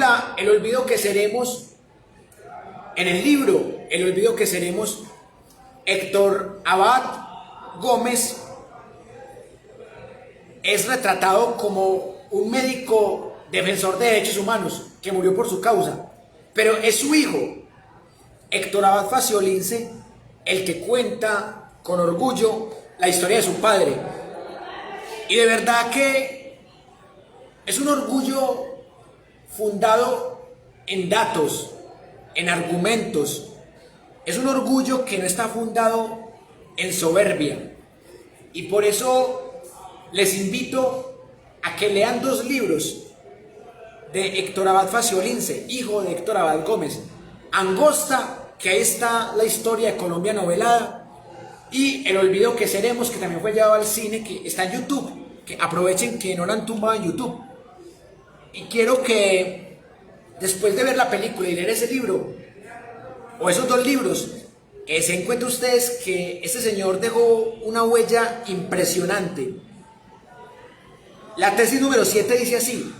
película El olvido que seremos, en el libro El olvido que seremos, Héctor Abad Gómez es retratado como un médico defensor de derechos humanos que murió por su causa, pero es su hijo, Héctor Abad Faciolince, el que cuenta con orgullo la historia de su padre. Y de verdad que es un orgullo fundado en datos, en argumentos. Es un orgullo que no está fundado en soberbia. Y por eso les invito a que lean dos libros de Héctor Abad Faciolince, hijo de Héctor Abad Gómez. Angosta, que ahí está la historia de Colombia novelada, y El olvido que seremos, que también fue llevado al cine, que está en YouTube, que aprovechen que no la han tumbado en YouTube. Y quiero que después de ver la película y leer ese libro, o esos dos libros, se encuentren ustedes que este señor dejó una huella impresionante. La tesis número 7 dice así: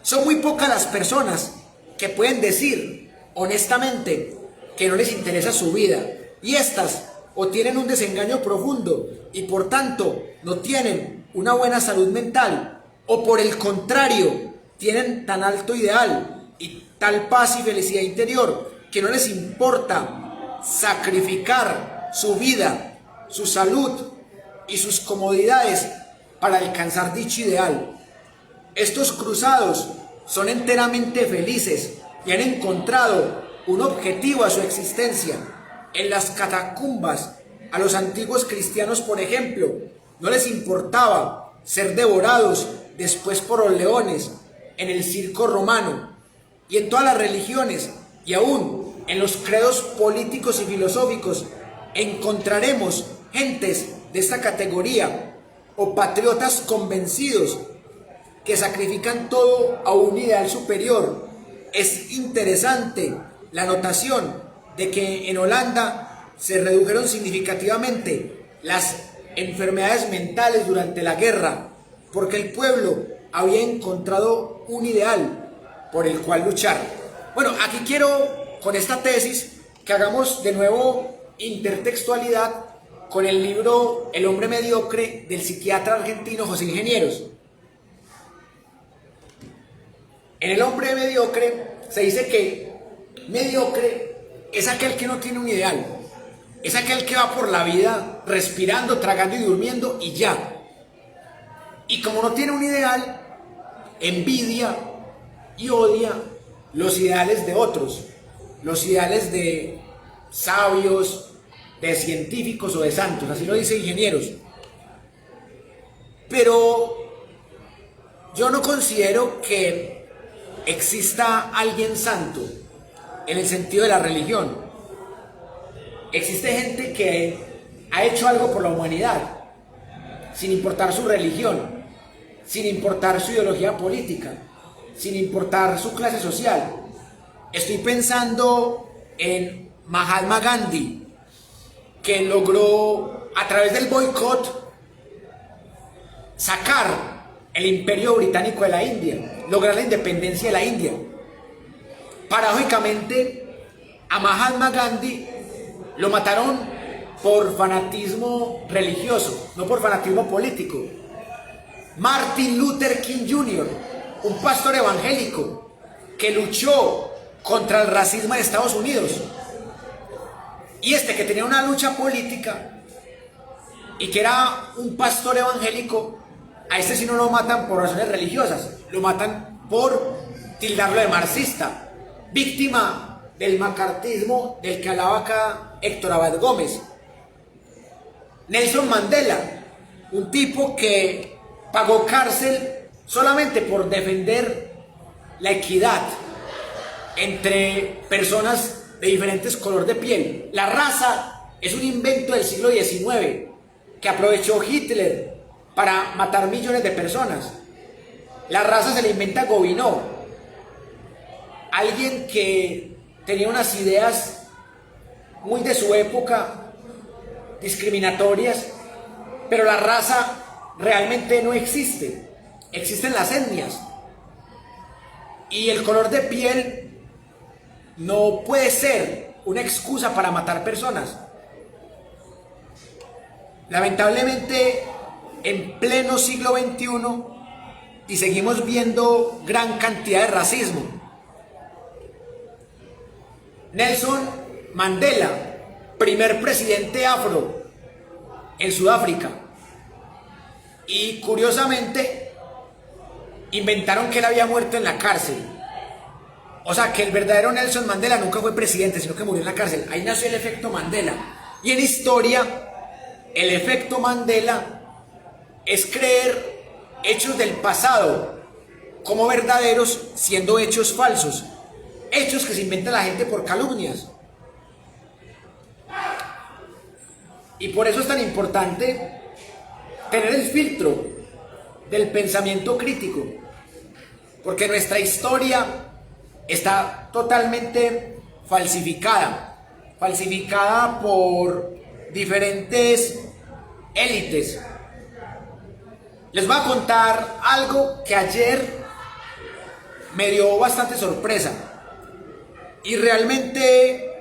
son muy pocas las personas que pueden decir honestamente que no les interesa su vida, y estas o tienen un desengaño profundo y por tanto no tienen una buena salud mental, o por el contrario tienen tan alto ideal y tal paz y felicidad interior que no les importa sacrificar su vida, su salud y sus comodidades para alcanzar dicho ideal. Estos cruzados son enteramente felices y han encontrado un objetivo a su existencia. En las catacumbas, a los antiguos cristianos, por ejemplo, no les importaba ser devorados después por los leones en el circo romano. Y en todas las religiones, y aún en los credos políticos y filosóficos, encontraremos gentes de esta categoría, o patriotas convencidos que sacrifican todo a un ideal superior. Es interesante la anotación de que en Holanda se redujeron significativamente las enfermedades mentales durante la guerra, porque el pueblo había encontrado un ideal por el cual luchar. Bueno, aquí quiero con esta tesis que hagamos de nuevo intertextualidad con el libro El hombre mediocre del psiquiatra argentino José Ingenieros. En El hombre mediocre se dice que mediocre es aquel que no tiene un ideal, es aquel que va por la vida respirando, tragando y durmiendo y ya. Y como no tiene un ideal, envidia y odia los ideales de otros, los ideales de sabios, de científicos o de santos, así lo dice Ingenieros. Pero yo no considero que exista alguien santo en el sentido de la religión. Existe gente que ha hecho algo por la humanidad, sin importar su religión, sin importar su ideología política, sin importar su clase social. Estoy pensando en Mahatma Gandhi, que logró a través del boicot sacar el imperio británico de la India, lograr la independencia de la India. Paradójicamente, a Mahatma Gandhi lo mataron por fanatismo religioso, no por fanatismo político. Martin Luther King Jr., un pastor evangélico que luchó contra el racismo en Estados Unidos, y que tenía una lucha política y que era un pastor evangélico, a sí no lo matan por razones religiosas, lo matan por tildarlo de marxista, víctima del macartismo del que hablaba acá Héctor Abad Gómez. Nelson Mandela, un tipo que pagó cárcel solamente por defender la equidad entre personas de diferentes color de piel. La raza es un invento del siglo XIX que aprovechó Hitler para matar millones de personas. La raza se la inventa Gobineau, alguien que tenía unas ideas muy de su época, discriminatorias, pero la raza realmente no existe, existen las etnias. Y el color de piel no puede ser una excusa para matar personas. Lamentablemente, en pleno siglo XXI, y seguimos viendo gran cantidad de racismo. Nelson Mandela, primer presidente afro en Sudáfrica. Y curiosamente, inventaron que él había muerto en la cárcel. O sea, que el verdadero Nelson Mandela nunca fue presidente, sino que murió en la cárcel. Ahí nació el efecto Mandela. Y en historia, el efecto Mandela es creer hechos del pasado como verdaderos, siendo hechos falsos. Hechos que se inventa la gente por calumnias. Y por eso es tan importante tener el filtro del pensamiento crítico, porque nuestra historia está totalmente falsificada por diferentes élites. Les voy a contar algo que ayer me dio bastante sorpresa, y realmente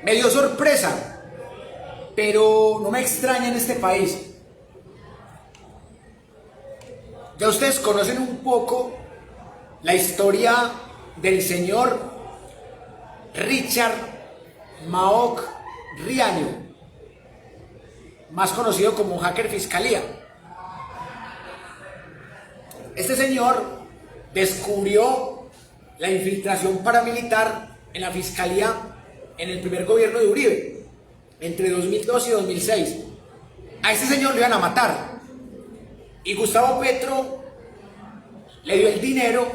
me dio sorpresa, pero no me extraña en este país. Ya ustedes conocen un poco la historia del señor Richard Maok Riaño, más conocido como Hacker Fiscalía. Este señor descubrió la infiltración paramilitar en la fiscalía en el primer gobierno de Uribe, entre 2002 y 2006. A este señor lo iban a matar, y Gustavo Petro le dio el dinero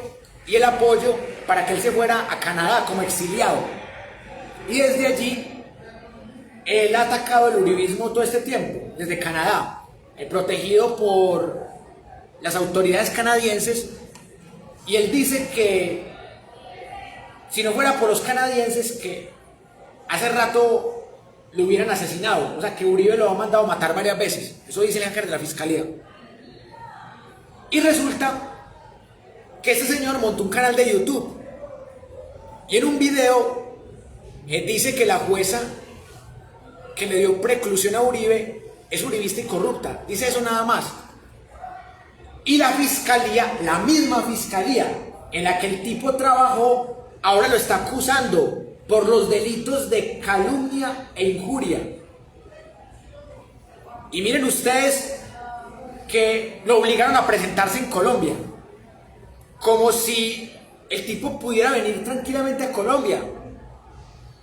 y el apoyo para que él se fuera a Canadá como exiliado. Y desde allí, él ha atacado el uribismo todo este tiempo, desde Canadá, protegido por las autoridades canadienses. Y él dice que si no fuera por los canadienses, que hace rato lo hubieran asesinado. O sea, que Uribe lo ha mandado a matar varias veces. Eso dice el ángel de la fiscalía. Y resulta que este señor montó un canal de YouTube, y en un video dice que la jueza que le dio preclusión a Uribe es uribista y corrupta. Dice eso nada más. Y la fiscalía, la misma fiscalía en la que el tipo trabajó, ahora lo está acusando por los delitos de calumnia e injuria. Y miren ustedes que lo obligaron a presentarse en Colombia, como si el tipo pudiera venir tranquilamente a Colombia.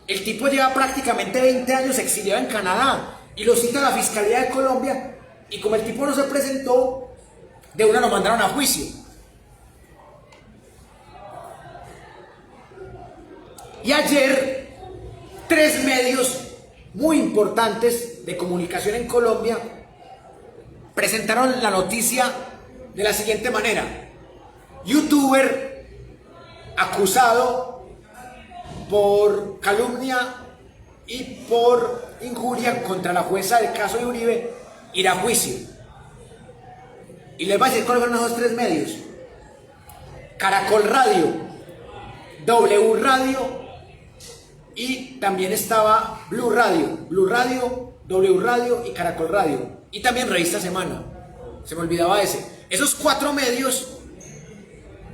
El tipo lleva prácticamente 20 años exiliado en Canadá, y lo cita la Fiscalía de Colombia, y como el tipo no se presentó, de una lo mandaron a juicio. Y ayer, 3 medios muy importantes de comunicación en Colombia presentaron la noticia de la siguiente manera: youtuber acusado por calumnia y por injuria contra la jueza del caso de Uribe irá a juicio. Y les voy a decir cuáles fueron esos 3 medios: Caracol Radio, W Radio, y también estaba Blue Radio, W Radio y Caracol Radio, y también Revista Semana. Se me olvidaba ese. Esos 4 medios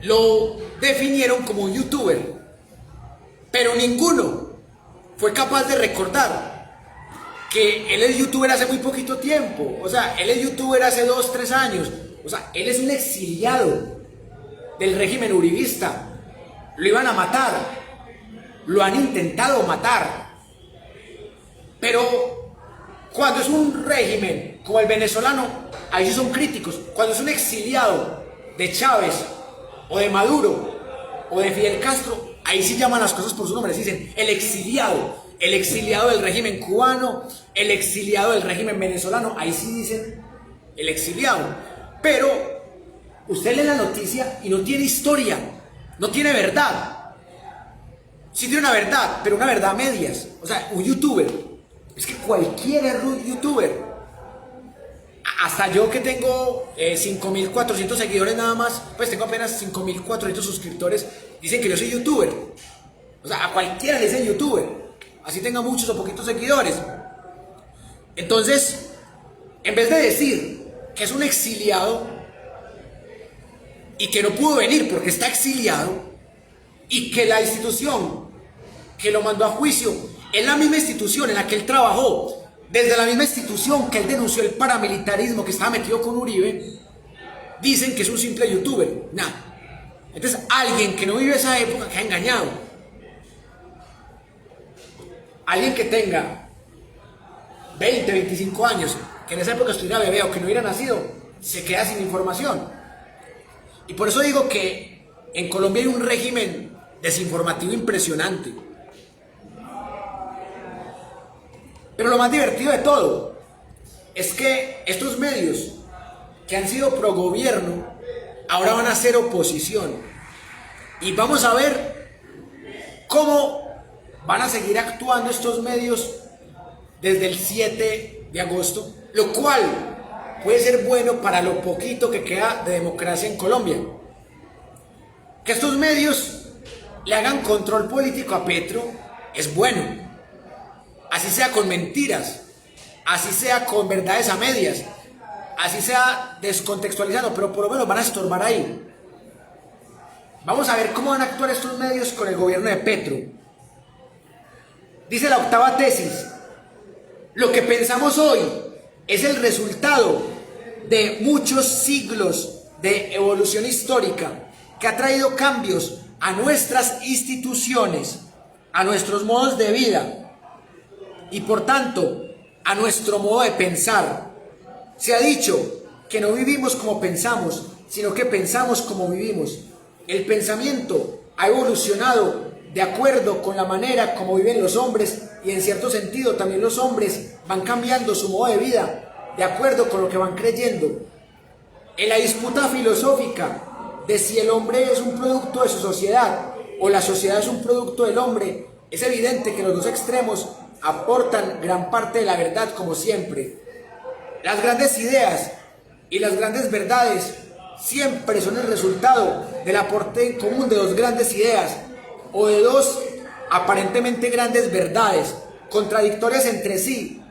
lo definieron como un youtuber, pero ninguno fue capaz de recordar que él es youtuber hace muy poquito tiempo. O sea, él es youtuber hace 2, 3 años. O sea, él es un exiliado del régimen uribista. Lo iban a matar, lo han intentado matar. Pero cuando es un régimen como el venezolano, ahí sí son críticos. Cuando es un exiliado de Chávez, o de Maduro, o de Fidel Castro, ahí sí llaman las cosas por su nombre. Dicen el exiliado del régimen cubano, el exiliado del régimen venezolano. Ahí sí dicen el exiliado. Pero usted lee la noticia y no tiene historia, no tiene verdad. Sí tiene una verdad, pero una verdad a medias. O sea, un youtuber, es que cualquiera es un youtuber. Hasta yo que tengo 5.400 seguidores nada más, pues tengo apenas 5.400 suscriptores, dicen que yo soy youtuber. O sea, a cualquiera le dicen youtuber, así tenga muchos o poquitos seguidores. Entonces, en vez de decir que es un exiliado y que no pudo venir porque está exiliado y que la institución que lo mandó a juicio es la misma institución en la que él trabajó, desde la misma institución que él denunció el paramilitarismo que estaba metido con Uribe, dicen que es un simple youtuber. Nada. Entonces, alguien que no vive esa época que ha engañado. Alguien que tenga 20, 25 años, que en esa época estuviera bebé o que no hubiera nacido, se queda sin información. Y por eso digo que en Colombia hay un régimen desinformativo impresionante. Pero lo más divertido de todo es que estos medios que han sido pro gobierno ahora van a ser oposición. Y vamos a ver cómo van a seguir actuando estos medios desde el 7 de agosto, lo cual puede ser bueno para lo poquito que queda de democracia en Colombia. Que estos medios le hagan control político a Petro es bueno. Así sea con mentiras, así sea con verdades a medias, así sea descontextualizando, pero por lo menos van a estorbar ahí. Vamos a ver cómo van a actuar estos medios con el gobierno de Petro. Dice la octava tesis: lo que pensamos hoy es el resultado de muchos siglos de evolución histórica que ha traído cambios a nuestras instituciones, a nuestros modos de vida y por tanto a nuestro modo de pensar. Se ha dicho que no vivimos como pensamos, sino que pensamos como vivimos. El pensamiento ha evolucionado de acuerdo con la manera como viven los hombres y en cierto sentido también los hombres van cambiando su modo de vida de acuerdo con lo que van creyendo. En la disputa filosófica de si el hombre es un producto de su sociedad o la sociedad es un producto del hombre, es evidente que los dos extremos aportan gran parte de la verdad, como siempre. Las grandes ideas y las grandes verdades siempre son el resultado del aporte en común de dos grandes ideas o de dos aparentemente grandes verdades, contradictorias entre sí.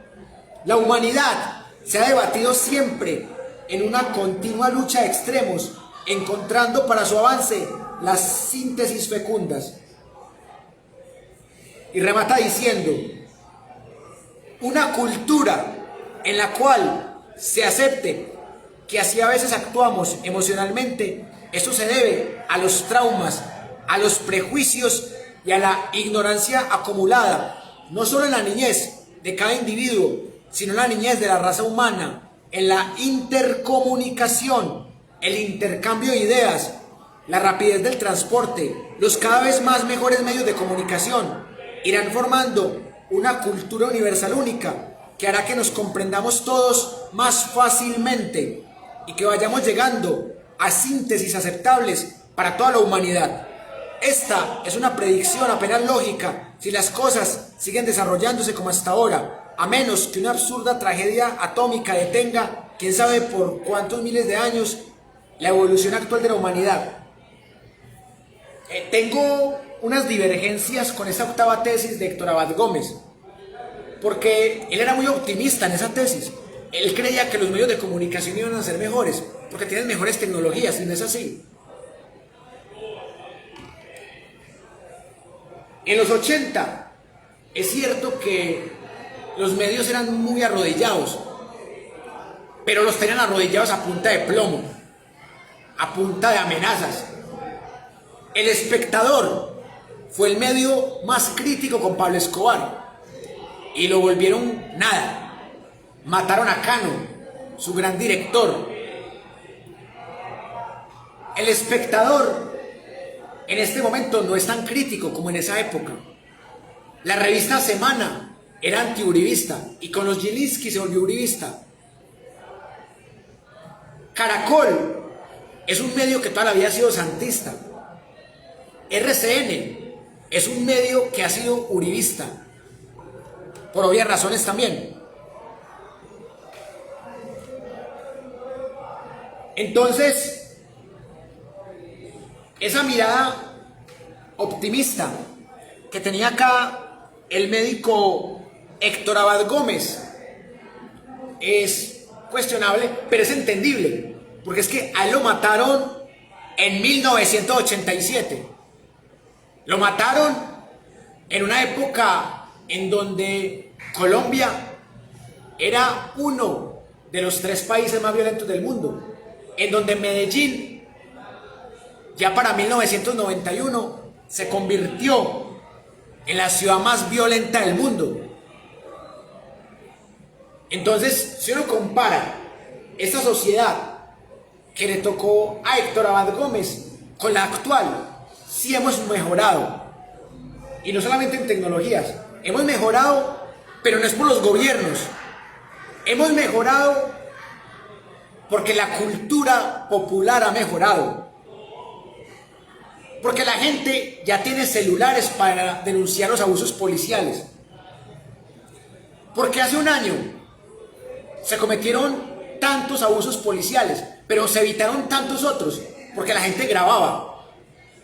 La humanidad se ha debatido siempre en una continua lucha de extremos, encontrando para su avance las síntesis fecundas. Y remata diciendo: una cultura en la cual se acepte que así a veces actuamos emocionalmente, esto se debe a los traumas, a los prejuicios y a la ignorancia acumulada, no solo en la niñez de cada individuo, sino en la niñez de la raza humana, en la intercomunicación, el intercambio de ideas, la rapidez del transporte, los cada vez más mejores medios de comunicación, irán formando una cultura universal única que hará que nos comprendamos todos más fácilmente y que vayamos llegando a síntesis aceptables para toda la humanidad. Esta es una predicción apenas lógica si las cosas siguen desarrollándose como hasta ahora, a menos que una absurda tragedia atómica detenga, quién sabe por cuántos miles de años, la evolución actual de la humanidad. Tengo unas divergencias con esa octava tesis de Héctor Abad Gómez, porque él era muy optimista en esa tesis. Él creía que los medios de comunicación iban a ser mejores, porque tienen mejores tecnologías, y no es así. En los 80, es cierto que los medios eran muy arrodillados, pero los tenían arrodillados a punta de plomo, a punta de amenazas. El Espectador fue el medio más crítico con Pablo Escobar y lo volvieron nada. Mataron a Cano, su gran director. El Espectador en este momento no es tan crítico como en esa época. La revista Semana era antiuribista y con los Gilinski se volvió uribista. Caracol es un medio que toda la vida ha sido santista. RCN es un medio que ha sido uribista, por obvias razones también. Entonces, esa mirada optimista que tenía acá el médico Héctor Abad Gómez es cuestionable, pero es entendible, porque es que a él lo mataron en 1987. Lo mataron en una época en donde Colombia era uno de los 3 países más violentos del mundo, en donde Medellín, ya para 1991, se convirtió en la ciudad más violenta del mundo. Entonces, si uno compara esta sociedad que le tocó a Héctor Abad Gómez con la actual, sí hemos mejorado. Y no solamente en tecnologías, hemos mejorado, pero no es por los gobiernos. Hemos mejorado porque la cultura popular ha mejorado. Porque la gente ya tiene celulares para denunciar los abusos policiales. Porque hace un año se cometieron tantos abusos policiales, pero se evitaron tantos otros, porque la gente grababa.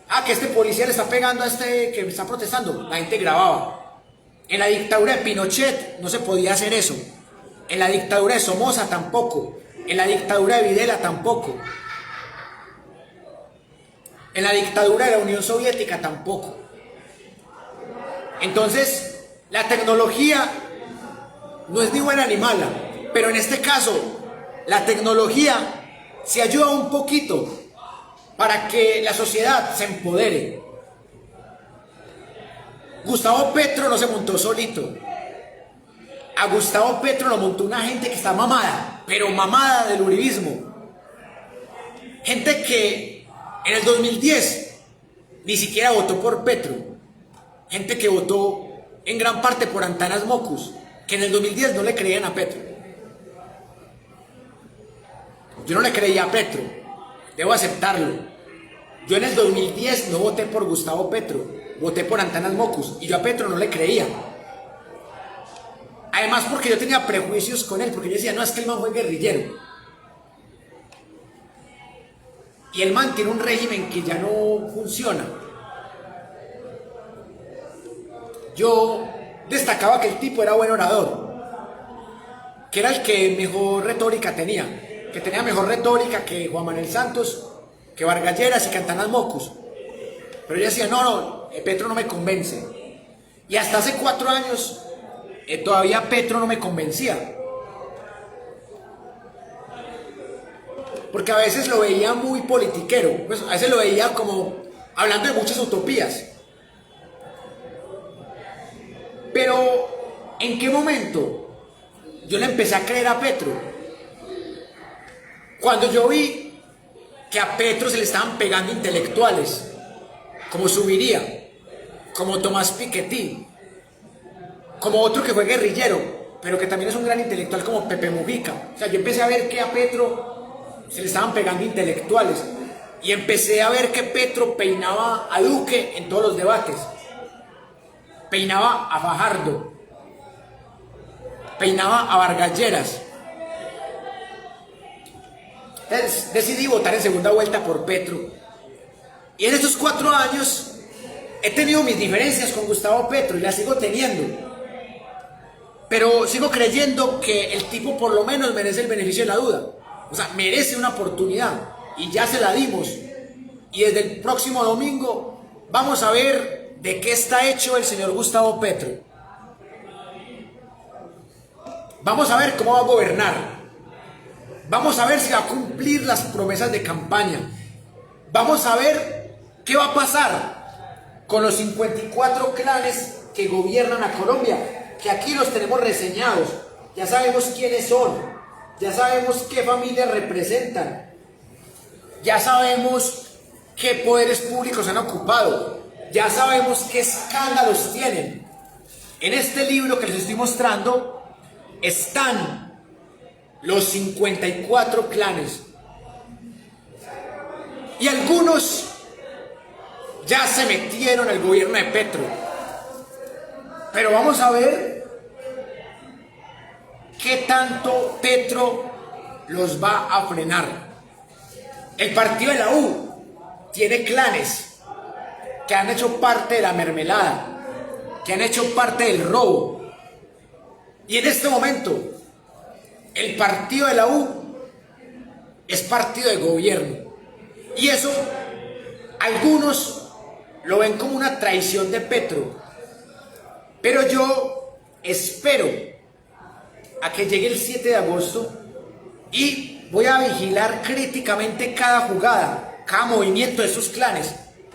Ah, que este policía le está pegando a este que está protestando. La gente grababa. En la dictadura de Pinochet no se podía hacer eso. En la dictadura de Somoza tampoco. En la dictadura de Videla tampoco. En la dictadura de la Unión Soviética tampoco. Entonces, la tecnología no es ni buena ni mala, pero en este caso, la tecnología se ayuda un poquito para que la sociedad se empodere. Gustavo Petro no se montó solito. A Gustavo Petro lo montó una gente que está mamada, pero mamada del uribismo. Gente que en el 2010 ni siquiera votó por Petro. Gente que votó en gran parte por Antanas Mocus, que en el 2010 no le creían a Petro. Yo no le creía a Petro, debo aceptarlo. Yo en el 2010 no voté por Gustavo Petro, voté por Antanas Mocus, y yo a Petro no le creía. Además porque yo tenía prejuicios con él, porque yo decía, no, es que el man fue guerrillero. Y el man tiene un régimen que ya no funciona. Yo destacaba que el tipo era buen orador, que era el que mejor retórica tenía, que tenía mejor retórica que Juan Manuel Santos, que Vargas Lleras y que Antanas Mocus. Pero yo decía, no, Petro no me convence. Y hasta hace 4 años todavía Petro no me convencía. Porque a veces lo veía muy politiquero, pues a veces lo veía como hablando de muchas utopías. Pero, ¿en qué momento yo le empecé a creer a Petro? Cuando yo vi que a Petro se le estaban pegando intelectuales, como Subiría, como Tomás Piketty, como otro que fue guerrillero, pero que también es un gran intelectual como Pepe Mujica. O sea, yo empecé a ver que a Petro se le estaban pegando intelectuales, y empecé a ver que Petro peinaba a Duque en todos los debates, peinaba a Fajardo, peinaba a Vargas Lleras. Entonces decidí votar en segunda vuelta por Petro, y en estos 4 años he tenido mis diferencias con Gustavo Petro y las sigo teniendo, pero sigo creyendo que el tipo por lo menos merece el beneficio de la duda. O sea, merece una oportunidad, y ya se la dimos. Y desde el próximo domingo vamos a ver de qué está hecho el señor Gustavo Petro. Vamos a ver cómo va a gobernar. Vamos a ver si va a cumplir las promesas de campaña. Vamos a ver qué va a pasar con los 54 clanes que gobiernan a Colombia, que aquí los tenemos reseñados. Ya sabemos quiénes son. Ya sabemos qué familias representan. Ya sabemos qué poderes públicos han ocupado. Ya sabemos qué escándalos tienen. En este libro que les estoy mostrando están los 54 clanes. Y algunos ya se metieron al gobierno de Petro. Pero vamos a ver qué tanto Petro los va a frenar. El partido de la U tiene clanes que han hecho parte de la mermelada, que han hecho parte del robo. Y en este momento, el partido de la U es partido de gobierno. Y eso, algunos lo ven como una traición de Petro. Pero yo espero a que llegue el 7 de agosto y voy a vigilar críticamente cada jugada, cada movimiento de esos clanes,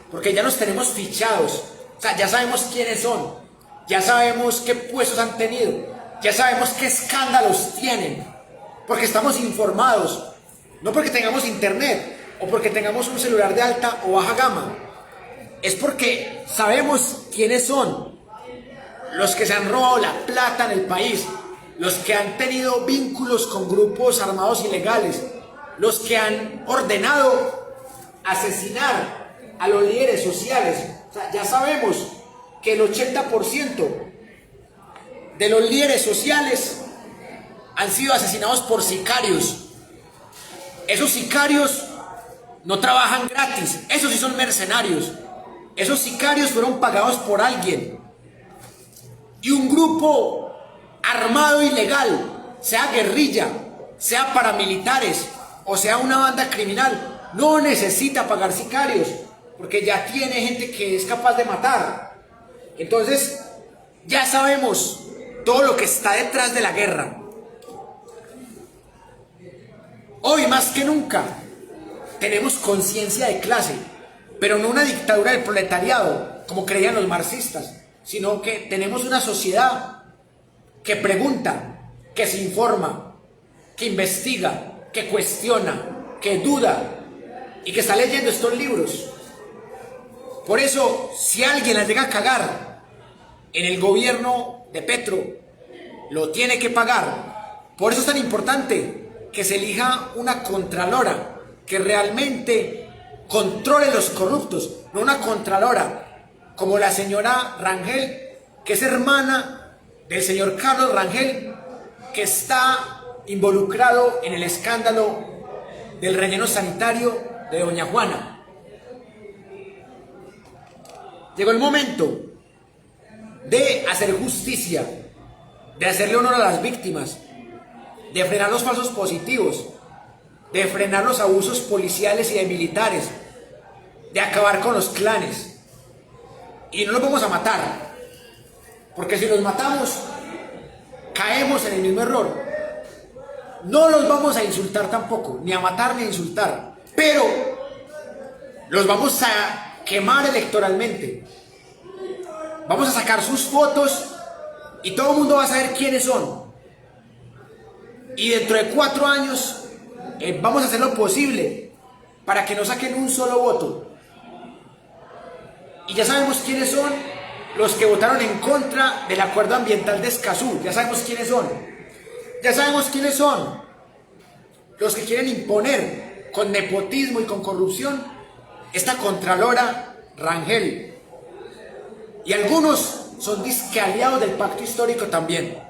porque ya los tenemos fichados. O sea, ya sabemos quiénes son, ya sabemos qué puestos han tenido, ya sabemos qué escándalos tienen, porque estamos informados, no porque tengamos internet o porque tengamos un celular de alta o baja gama, es porque sabemos quiénes son los que se han robado la plata en el país, los que han tenido vínculos con grupos armados ilegales, los que han ordenado asesinar a los líderes sociales. O sea, ya sabemos que el 80% de los líderes sociales han sido asesinados por sicarios. Esos sicarios no trabajan gratis, esos sí son mercenarios. Esos sicarios fueron pagados por alguien. Y un grupo armado ilegal, sea guerrilla, sea paramilitares o sea una banda criminal, no necesita pagar sicarios, porque ya tiene gente que es capaz de matar. Entonces, ya sabemos todo lo que está detrás de la guerra. Hoy más que nunca tenemos conciencia de clase, pero no una dictadura del proletariado, como creían los marxistas, sino que tenemos una sociedad que pregunta, que se informa, que investiga, que cuestiona, que duda y que está leyendo estos libros. Por eso, si alguien la llega a cagar en el gobierno de Petro, lo tiene que pagar. Por eso es tan importante que se elija una contralora que realmente controle los corruptos, no una contralora como la señora Rangel, que es hermana del señor Carlos Rangel, que está involucrado en el escándalo del relleno sanitario de doña Juana. Llegó el momento de hacer justicia, de hacerle honor a las víctimas, de frenar los falsos positivos, de frenar los abusos policiales y de militares, de acabar con los clanes. Y no los vamos a matar, porque si los matamos, caemos en el mismo error. No los vamos a insultar tampoco, ni a matar ni a insultar, pero los vamos a quemar electoralmente. Vamos a sacar sus fotos y todo el mundo va a saber quiénes son. Y dentro de 4 años vamos a hacer lo posible para que no saquen un solo voto. Y ya sabemos quiénes son los que votaron en contra del acuerdo ambiental de Escazú. Ya sabemos quiénes son. Ya sabemos quiénes son los que quieren imponer con nepotismo y con corrupción esta contralora Rangel. Y algunos son disque aliados del pacto histórico también.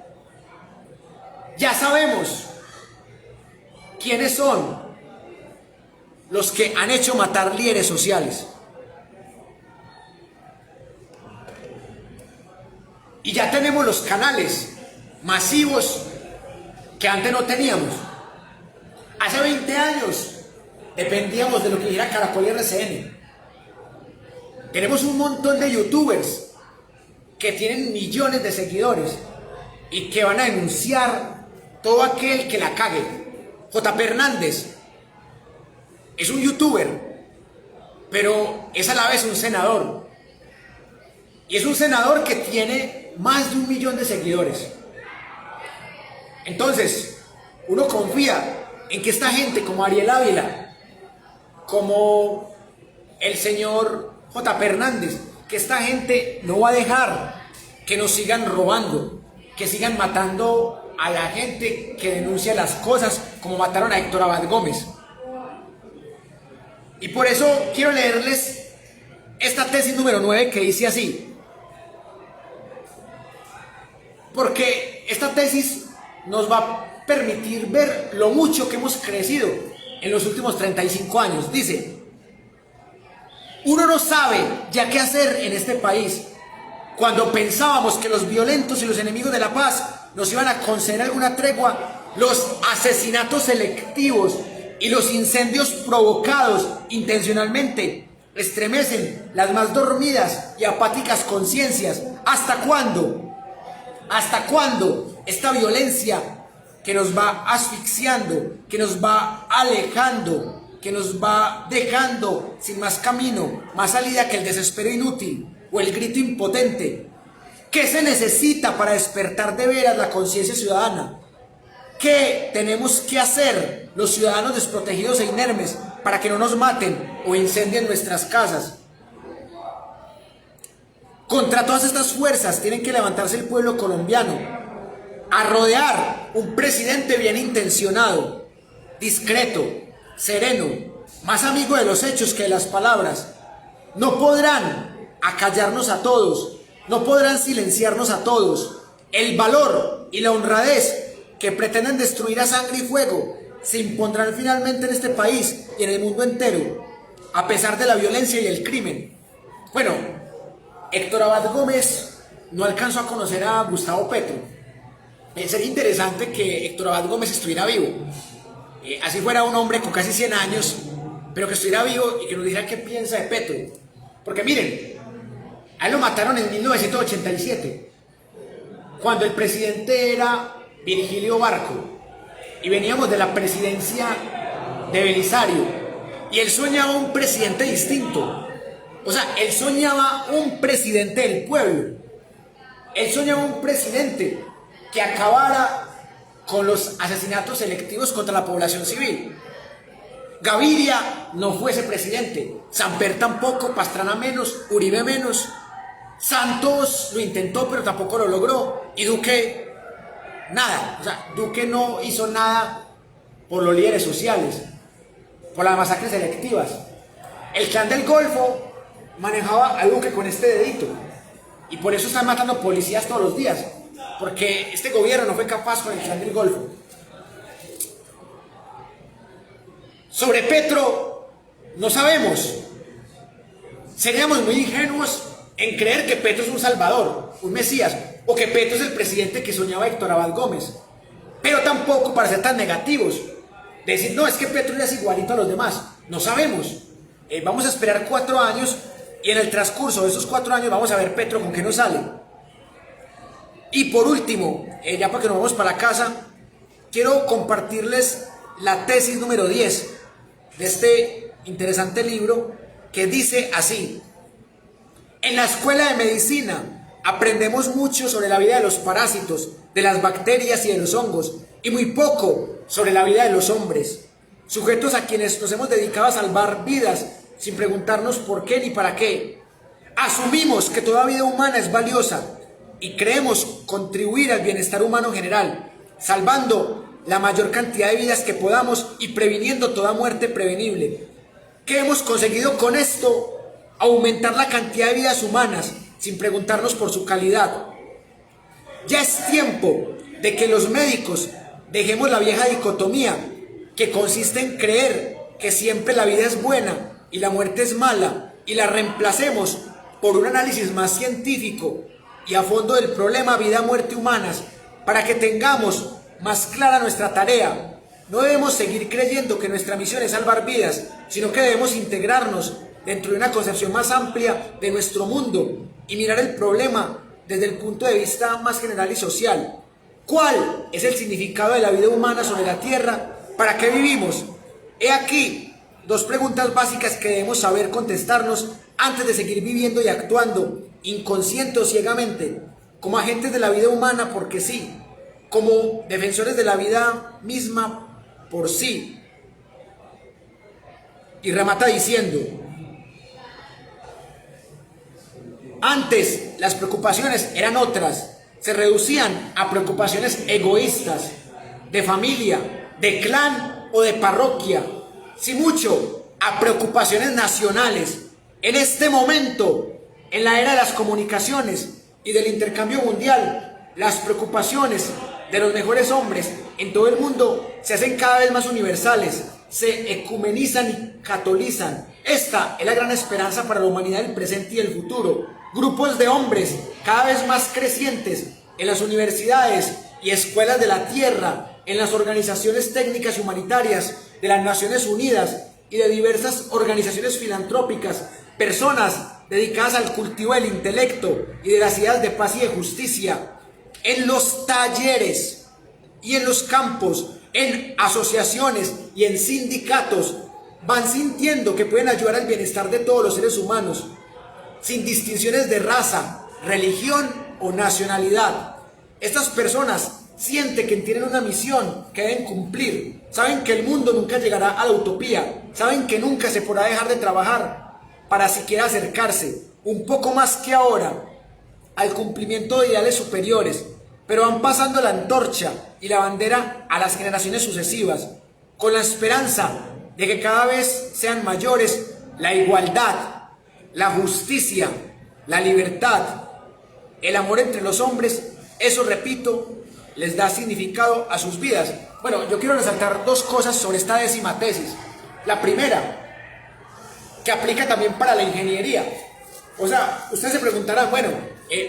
Ya sabemos quiénes son los que han hecho matar líderes sociales. Y ya tenemos los canales masivos que antes no teníamos. Hace 20 años dependíamos de lo que dijera Caracol y RCN. Tenemos un montón de youtubers que tienen millones de seguidores y que van a denunciar todo aquel que la cague. J.P. Hernández es un youtuber, pero es a la vez un senador. Y es un senador que tiene más de 1 millón de seguidores. Entonces, uno confía en que esta gente como Ariel Ávila, como el señor J.P. Hernández, que esta gente no va a dejar que nos sigan robando, que sigan matando a la gente que denuncia las cosas, como mataron a Héctor Abad Gómez. Y por eso quiero leerles esta tesis número 9 que dice así. Porque esta tesis nos va a permitir ver lo mucho que hemos crecido en los últimos 35 años. Dice: uno no sabe ya qué hacer en este país. Cuando pensábamos que los violentos y los enemigos de la paz nos iban a conceder alguna tregua, los asesinatos selectivos y los incendios provocados intencionalmente estremecen las más dormidas y apáticas conciencias. ¿Hasta cuándo? ¿Hasta cuándo esta violencia que nos va asfixiando, que nos va alejando, que nos va dejando sin más camino, más salida que el desespero inútil o el grito impotente? ¿Qué se necesita para despertar de veras la conciencia ciudadana? ¿Qué tenemos que hacer los ciudadanos desprotegidos e inermes para que no nos maten o incendien nuestras casas? Contra todas estas fuerzas tienen que levantarse el pueblo colombiano, a rodear un presidente bien intencionado, discreto, sereno, más amigo de los hechos que de las palabras. No podrán acallarnos a todos, no podrán silenciarnos a todos. El valor y la honradez que pretenden destruir a sangre y fuego se impondrán finalmente en este país y en el mundo entero, a pesar de la violencia y el crimen. Bueno, Héctor Abad Gómez no alcanzó a conocer a Gustavo Petro. Sería interesante que Héctor Abad Gómez estuviera vivo, así fuera un hombre con casi 100 años, pero que estuviera vivo y que nos dijera qué piensa de Petro. Porque miren, a él lo mataron en 1987, cuando el presidente era Virgilio Barco, y veníamos de la presidencia de Belisario, y él soñaba un presidente distinto. O sea, él soñaba un presidente del pueblo, él soñaba un presidente que acabara con los asesinatos selectivos contra la población civil. Gaviria no fue ese presidente, Samper tampoco, Pastrana menos, Uribe menos, Santos lo intentó pero tampoco lo logró, y Duque nada. O sea, Duque no hizo nada por los líderes sociales, por las masacres selectivas. El Clan del Golfo manejaba a Duque con este dedito, y por eso están matando policías todos los días, porque este gobierno no fue capaz con el Clan del Golfo. Sobre Petro no sabemos. Seríamos muy ingenuos en creer que Petro es un salvador, un mesías, o que Petro es el presidente que soñaba Héctor Abad Gómez. Pero tampoco para ser tan negativos, de decir, no, es que Petro ya es igualito a los demás. No sabemos. Vamos a esperar 4 años, y en el transcurso de esos 4 años vamos a ver Petro con qué nos sale. Y por último, ya para que nos vamos para la casa, quiero compartirles la tesis número 10 de este interesante libro, que dice así: en la escuela de medicina aprendemos mucho sobre la vida de los parásitos, de las bacterias y de los hongos, y muy poco sobre la vida de los hombres, sujetos a quienes nos hemos dedicado a salvar vidas sin preguntarnos por qué ni para qué. Asumimos que toda vida humana es valiosa y creemos contribuir al bienestar humano general, salvando la mayor cantidad de vidas que podamos y previniendo toda muerte prevenible. ¿Qué hemos conseguido con esto? Aumentar la cantidad de vidas humanas sin preguntarnos por su calidad. Ya es tiempo de que los médicos dejemos la vieja dicotomía que consiste en creer que siempre la vida es buena y la muerte es mala, y la reemplacemos por un análisis más científico y a fondo del problema vida-muerte humanas, para que tengamos más clara nuestra tarea. No debemos seguir creyendo que nuestra misión es salvar vidas, sino que debemos integrarnos dentro de una concepción más amplia de nuestro mundo y mirar el problema desde el punto de vista más general y social. ¿Cuál es el significado de la vida humana sobre la tierra? ¿Para qué vivimos? He aquí 2 preguntas básicas que debemos saber contestarnos antes de seguir viviendo y actuando, inconsciente o ciegamente, como agentes de la vida humana porque sí, como defensores de la vida misma por sí. Y remata diciendo: antes las preocupaciones eran otras, se reducían a preocupaciones egoístas, de familia, de clan o de parroquia, si mucho, a preocupaciones nacionales. En este momento, en la era de las comunicaciones y del intercambio mundial, las preocupaciones de los mejores hombres en todo el mundo se hacen cada vez más universales, se ecumenizan y catolizan. Esta es la gran esperanza para la humanidad del presente y del futuro. Grupos de hombres cada vez más crecientes en las universidades y escuelas de la tierra, en las organizaciones técnicas y humanitarias de las Naciones Unidas y de diversas organizaciones filantrópicas, personas dedicadas al cultivo del intelecto y de las ideas de paz y de justicia, en los talleres y en los campos, en asociaciones y en sindicatos, van sintiendo que pueden ayudar al bienestar de todos los seres humanos, sin distinciones de raza, religión o nacionalidad. Estas personas sienten que tienen una misión que deben cumplir, saben que el mundo nunca llegará a la utopía, saben que nunca se podrá dejar de trabajar para siquiera acercarse, un poco más que ahora, al cumplimiento de ideales superiores, pero van pasando la antorcha y la bandera a las generaciones sucesivas, con la esperanza de que cada vez sean mayores la igualdad, la justicia, la libertad, el amor entre los hombres. Eso, repito, les da significado a sus vidas. Bueno, yo quiero resaltar dos cosas sobre esta 10ª tesis. La primera, que aplica también para la ingeniería. O sea, ustedes se preguntarán, bueno,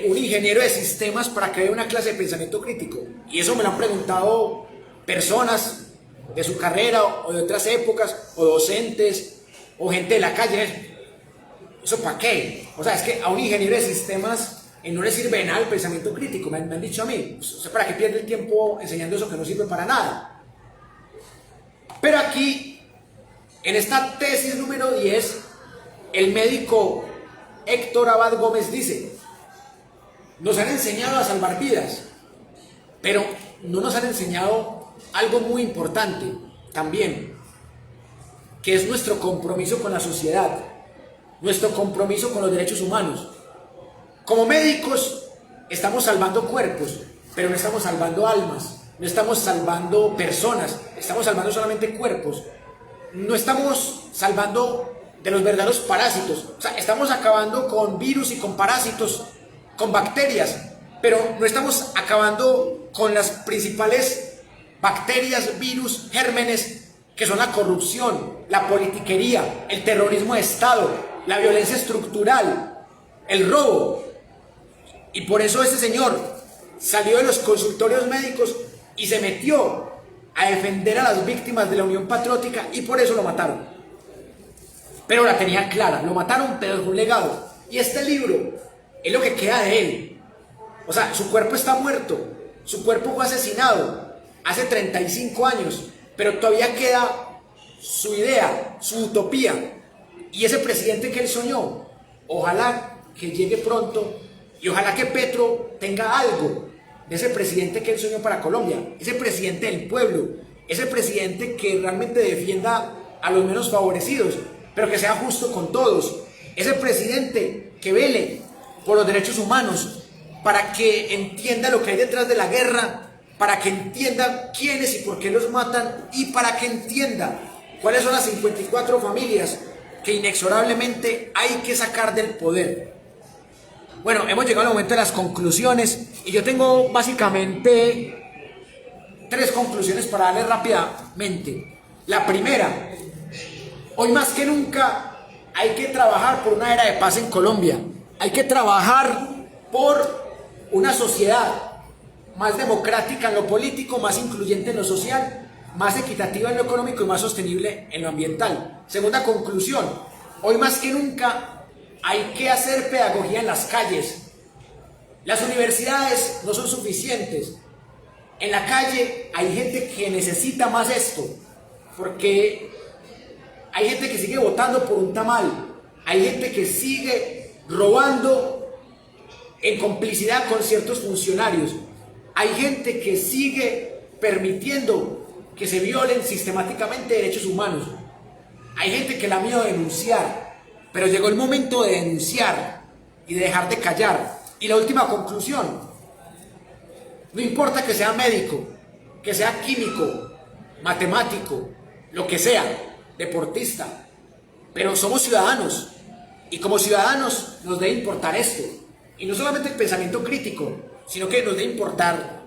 un ingeniero de sistemas, ¿para qué una clase de pensamiento crítico? Y eso me lo han preguntado personas de su carrera o de otras épocas, o docentes, o gente de la calle. ¿Eso para qué? O sea, es que a un ingeniero de sistemas no le sirve de nada el pensamiento crítico, me han dicho a mí. ¿Usted para qué pierde el tiempo enseñando eso que no sirve para nada? Pero aquí, en esta tesis número 10, el médico Héctor Abad Gómez dice: nos han enseñado a salvar vidas, pero no nos han enseñado algo muy importante también, que es nuestro compromiso con la sociedad, nuestro compromiso con los derechos humanos. Como médicos estamos salvando cuerpos, pero no estamos salvando almas, no estamos salvando personas, estamos salvando solamente cuerpos. No estamos salvando de los verdaderos parásitos, o sea, estamos acabando con virus y con parásitos, con bacterias, pero no estamos acabando con las principales bacterias, virus, gérmenes, que son la corrupción, la politiquería, el terrorismo de Estado, la violencia estructural, el robo. Y por eso este señor salió de los consultorios médicos y se metió a defender a las víctimas de la Unión Patriótica, y por eso lo mataron. Pero la tenía clara, lo mataron, pero es un legado. Y este libro es lo que queda de él. O sea, su cuerpo está muerto, su cuerpo fue asesinado hace 35 años, pero todavía queda su idea, su utopía, y ese presidente que él soñó. Ojalá que llegue pronto, y ojalá que Petro tenga algo de ese presidente que él soñó para Colombia, ese presidente del pueblo, ese presidente que realmente defienda a los menos favorecidos, pero que sea justo con todos, ese presidente que vele por los derechos humanos, para que entienda lo que hay detrás de la guerra, para que entienda quiénes y por qué los matan, y para que entienda cuáles son las 54 familias que inexorablemente hay que sacar del poder. Bueno, hemos llegado al momento de las conclusiones, y yo tengo básicamente 3 conclusiones para darles rápidamente. La primera: hoy más que nunca hay que trabajar por una era de paz en Colombia. Hay que trabajar por una sociedad más democrática en lo político, más incluyente en lo social, más equitativa en lo económico y más sostenible en lo ambiental. Segunda conclusión: hoy más que nunca hay que hacer pedagogía en las calles. Las universidades no son suficientes. En la calle hay gente que necesita más esto, porque hay gente que sigue votando por un tamal, hay gente que sigue robando en complicidad con ciertos funcionarios, hay gente que sigue permitiendo que se violen sistemáticamente derechos humanos, hay gente que le da miedo denunciar. Pero llegó el momento de denunciar y de dejar de callar. Y la última conclusión: no importa que sea médico, que sea químico, matemático, lo que sea, deportista, pero somos ciudadanos, y como ciudadanos nos debe importar esto. Y no solamente el pensamiento crítico, sino que nos debe importar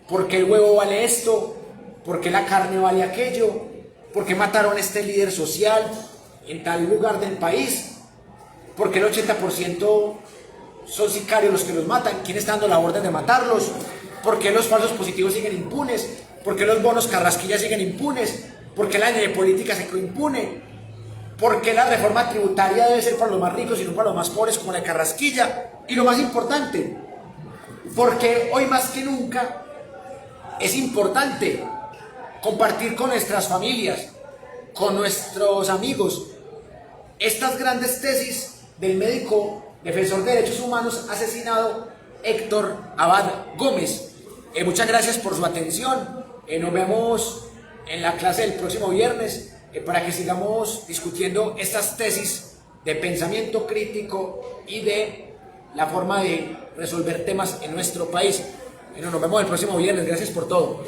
por qué el huevo vale esto, por qué la carne vale aquello, ¿Por qué mataron a este líder social en tal lugar del país? ¿Por qué el 80% son sicarios los que los matan? ¿Quién está dando la orden de matarlos? ¿Por qué los falsos positivos siguen impunes? ¿Por qué los bonos Carrasquilla siguen impunes? ¿Por qué la política se quedó impune? ¿Por qué la reforma tributaria debe ser para los más ricos y no para los más pobres como la de Carrasquilla? Y lo más importante, porque hoy más que nunca es importante compartir con nuestras familias, con nuestros amigos, estas grandes tesis del médico defensor de derechos humanos asesinado Héctor Abad Gómez. Muchas gracias por su atención. Nos vemos en la clase del próximo viernes para que sigamos discutiendo estas tesis de pensamiento crítico y de la forma de resolver temas en nuestro país. Nos vemos el próximo viernes. Gracias por todo.